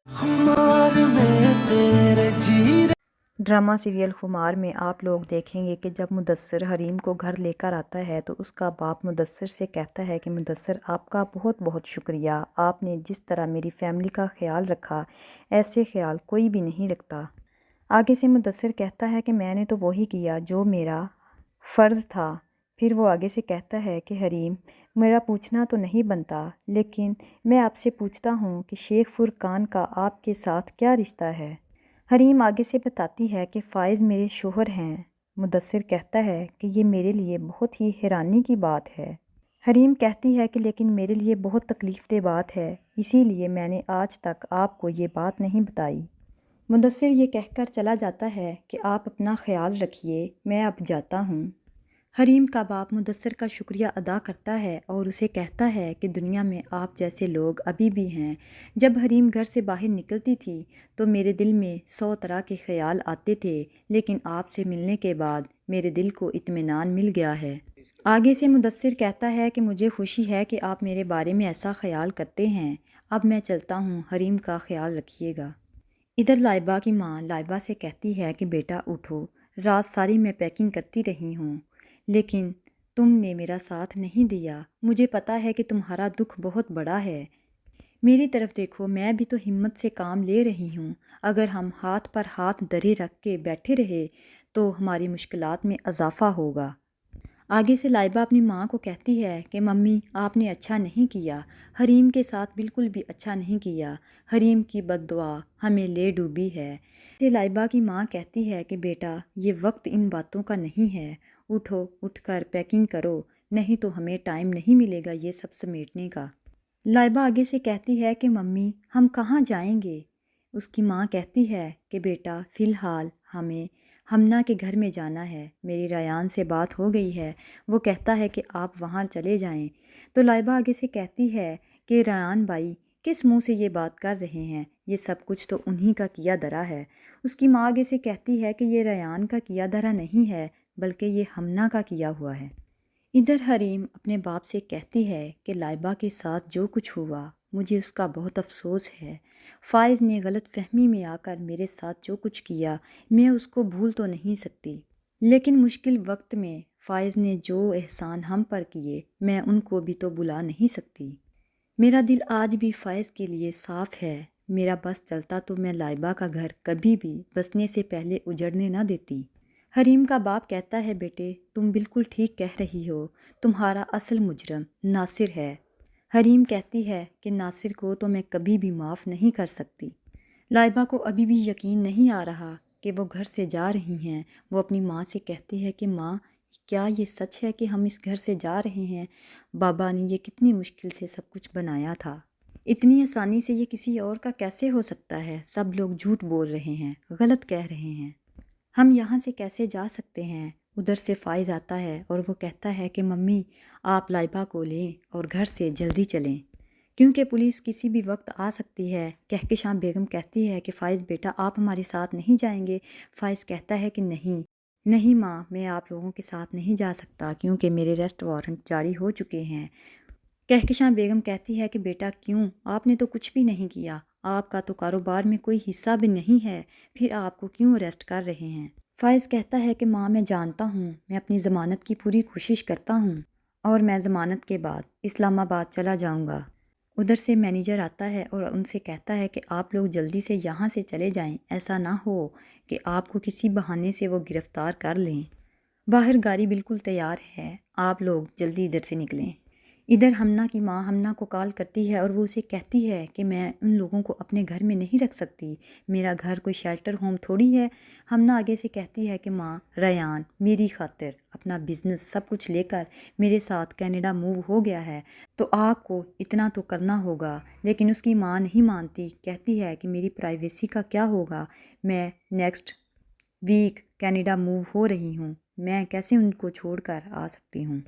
खुमार में तेरे जी। ड्रामा सीरियल खुमार में आप लोग देखेंगे कि जब मुदस्सिर हरीम को घर लेकर आता है तो उसका बाप मुदस्सिर से कहता है कि मुदस्सिर आपका बहुत बहुत शुक्रिया, आपने जिस तरह मेरी फैमिली का ख्याल रखा ऐसे ख्याल कोई भी नहीं रखता। आगे से मुदस्सिर कहता है कि मैंने तो वही किया जो मेरा फ़र्ज़ था। फिर वो आगे से कहता है कि हरीम मेरा पूछना तो नहीं बनता, लेकिन मैं आपसे पूछता हूँ कि शेख फुरकान का आपके साथ क्या रिश्ता है। हरीम आगे से बताती है कि फ़ाइज़ मेरे शोहर हैं। मुदस्सिर कहता है कि ये मेरे लिए बहुत ही हैरानी की बात है। हरीम कहती है कि लेकिन मेरे लिए बहुत तकलीफ़ दह बात है, इसीलिए मैंने आज तक आपको ये बात नहीं बताई। मुदस्सिर ये कहकर चला जाता है कि आप अपना ख्याल रखिए, मैं अब जाता हूँ। हरीम का बाप मुदस्सिर का शुक्रिया अदा करता है और उसे कहता है कि दुनिया में आप जैसे लोग अभी भी हैं। जब हरीम घर से बाहर निकलती थी तो मेरे दिल में 100 तरह के ख्याल आते थे, लेकिन आपसे मिलने के बाद मेरे दिल को इत्मीनान मिल गया है। आगे से मुदस्सिर कहता है कि मुझे खुशी है कि आप मेरे बारे में ऐसा ख्याल करते हैं। अब मैं चलता हूँ, हरीम का ख्याल रखिएगा। इधर लाइबा की माँ लाइबा से कहती है कि बेटा उठो, रात सारी मैं पैकिंग करती रही हूँ, लेकिन तुमने मेरा साथ नहीं दिया। मुझे पता है कि तुम्हारा दुख बहुत बड़ा है। मेरी तरफ देखो, मैं भी तो हिम्मत से काम ले रही हूँ। अगर हम हाथ पर हाथ धरे रख के बैठे रहे तो हमारी मुश्किलात में इजाफ़ा होगा। आगे से लाइबा अपनी माँ को कहती है कि मम्मी आपने अच्छा नहीं किया, हरीम के साथ बिल्कुल भी अच्छा नहीं किया। हरीम की बद्दुआ हमें ले डूबी है। ते लाइबा की माँ कहती है कि बेटा ये वक्त इन बातों का नहीं है, उठो, उठकर पैकिंग करो, नहीं तो हमें टाइम नहीं मिलेगा ये सब समेटने का। लाइबा आगे से कहती है कि मम्मी हम कहाँ जाएंगे। उसकी माँ कहती है कि बेटा फ़िलहाल हमें हमना के घर में जाना है, मेरी रायान से बात हो गई है, वो कहता है कि आप वहाँ चले जाएं। तो लाइबा आगे से कहती है कि रायान भाई किस मुंह से ये बात कर रहे हैं, ये सब कुछ तो उन्हीं का किया धरा है। उसकी माँ आगे से कहती है कि ये रायान का किया धरा नहीं है, बल्कि ये हमना का किया हुआ है। इधर हरीम अपने बाप से कहती है कि लाइबा के साथ जो कुछ हुआ मुझे उसका बहुत अफसोस है। फ़ाइज़ ने गलत फहमी में आकर मेरे साथ जो कुछ किया मैं उसको भूल तो नहीं सकती, लेकिन मुश्किल वक्त में फ़ाइज़ ने जो एहसान हम पर किए मैं उनको भी तो बुला नहीं सकती। मेरा दिल आज भी फ़ाइज़ के लिए साफ़ है। मेरा बस चलता तो मैं लाइबा का घर कभी भी बसने से पहले उजड़ने ना देती। हरीम का बाप कहता है बेटे तुम बिल्कुल ठीक कह रही हो, तुम्हारा असल मुजरम नासिर है। हरीम कहती है कि नासिर को तो मैं कभी भी माफ़ नहीं कर सकती। लाइबा को अभी भी यकीन नहीं आ रहा कि वो घर से जा रही हैं। वो अपनी माँ से कहती है कि माँ क्या ये सच है कि हम इस घर से जा रहे हैं? बाबा ने ये कितनी मुश्किल से सब कुछ बनाया था, इतनी आसानी से ये किसी और का कैसे हो सकता है? सब लोग झूठ बोल रहे हैं, गलत कह रहे हैं, हम यहाँ से कैसे जा सकते हैं? उधर से फ़ाइज़ आता है और वो कहता है कि मम्मी आप लाइबा को लें और घर से जल्दी चलें, क्योंकि पुलिस किसी भी वक्त आ सकती है। कहकशां बेगम कहती है कि फ़ाइज़ बेटा आप हमारे साथ नहीं जाएंगे। फ़ाइज़ कहता है कि नहीं नहीं माँ, मैं आप लोगों के साथ नहीं जा सकता क्योंकि मेरे अरेस्ट वारंट जारी हो चुके हैं। कहकशां बेगम कहती है कि बेटा क्यों, आपने तो कुछ भी नहीं किया, आपका तो कारोबार में कोई हिस्सा भी नहीं है, फिर आपको क्यों अरेस्ट कर रहे हैं? फ़ाइज़ कहता है कि माँ मैं जानता हूँ, मैं अपनी ज़मानत की पूरी कोशिश करता हूँ और मैं ज़मानत के बाद इस्लामाबाद चला जाऊँगा। उधर से मैनेजर आता है और उनसे कहता है कि आप लोग जल्दी से यहाँ से चले जाएं, ऐसा ना हो कि आपको किसी बहाने से वो गिरफ़्तार कर लें। बाहर गाड़ी बिल्कुल तैयार है, आप लोग जल्दी इधर से निकलें। इधर हमना की माँ हमना को कॉल करती है और वो उसे कहती है कि मैं उन लोगों को अपने घर में नहीं रख सकती, मेरा घर कोई शेल्टर होम थोड़ी है। हमना आगे से कहती है कि माँ रयान मेरी खातिर अपना बिज़नेस सब कुछ लेकर मेरे साथ कनाडा मूव हो गया है, तो आपको इतना तो करना होगा। लेकिन उसकी माँ नहीं मानती, कहती है कि मेरी प्राइवेसी का क्या होगा, मैं नेक्स्ट वीक कनाडा मूव हो रही हूँ, मैं कैसे उनको छोड़कर आ सकती हूँ।